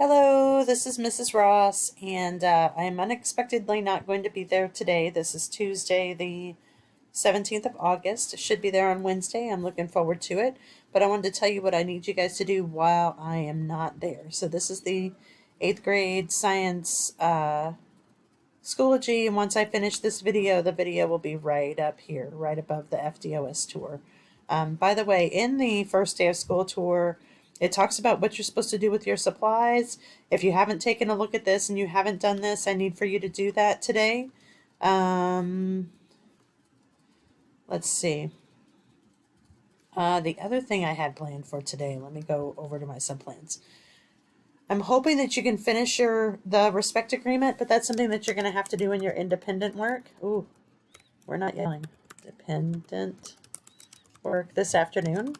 Hello, this is Mrs. Ross, and I am unexpectedly not going to be there today. This is Tuesday, the 17th of August. It should be there on Wednesday. I'm looking forward to it, but I wanted to tell you what I need you guys to do while I am not there. So this is the 8th grade science Schoology, and once I finish this video, the video will be right up here, right above the FDOS tour. By the way, in the first day of school tour, it talks about what you're supposed to do with your supplies. If you haven't taken a look at this and you haven't done this, I need for you to do that today. Let's see. The other thing I had planned for today, let me go over to my subplans. I'm hoping that you can finish the respect agreement, but that's something that you're going to have to do in your independent work. Ooh, we're not yelling. Dependent work this afternoon.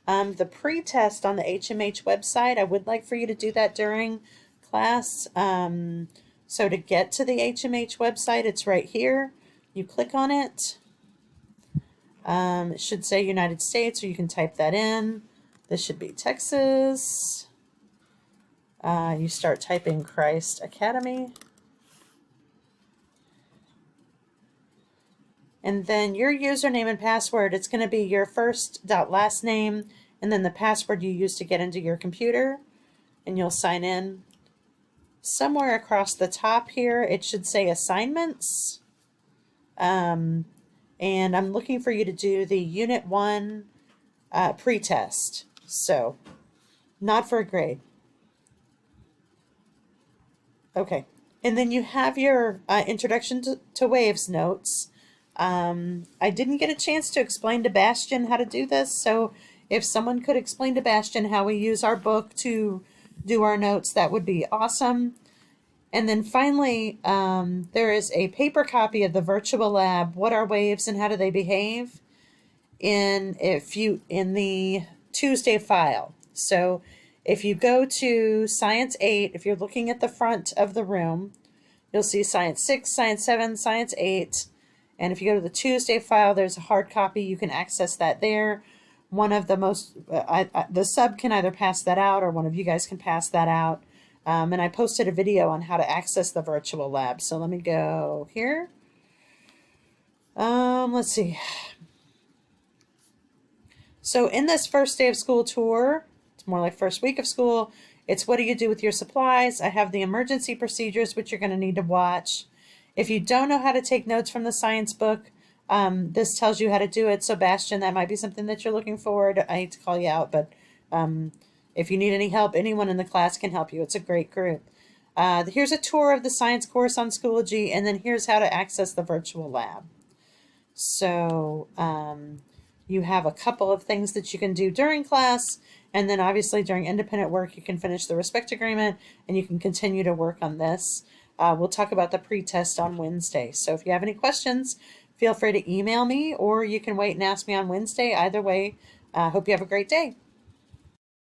The pre-test on the HMH website, I would like for you to do that during class. So to get to the HMH website, it's right here. You click on it. It should say United States, or you can type that in. This should be Texas. You start typing Christ Academy. And then your username and password, it's going to be your first dot last name and then the password you use to get into your computer. And you'll sign in. Somewhere across the top here, it should say assignments. And I'm looking for you to do the Unit 1 pre-test. So, not for a grade. Okay. And then you have your Introduction to Waves notes. I didn't get a chance to explain to Bastian how to do this, so if someone could explain to Bastian how we use our book to do our notes, that would be awesome. And then finally, there is a paper copy of the virtual lab, What Are Waves and How Do They Behave, in the Tuesday file. So if you go to Science 8, if you're looking at the front of the room, you'll see Science 6, Science 7, Science 8. And if you go to the Tuesday file, there's a hard copy. You can access that there. One of the the sub can either pass that out, or one of you guys can pass that out. And I posted a video on how to access the virtual lab. So let me go here. Let's see. So in this first day of school tour, it's more like first week of school, it's what do you do with your supplies? I have the emergency procedures, which you're going to need to watch. If you don't know how to take notes from the science book, this tells you how to do it. So Bastian, that might be something that you're looking forward. I hate to call you out, but if you need any help, anyone in the class can help you. It's a great group. Here's a tour of the science course on Schoology, and then here's how to access the virtual lab. So you have a couple of things that you can do during class, and then obviously during independent work, you can finish the respect agreement, and you can continue to work on this. We'll talk about the pre-test on Wednesday. So if you have any questions, feel free to email me, or you can wait and ask me on Wednesday. Either way, hope you have a great day.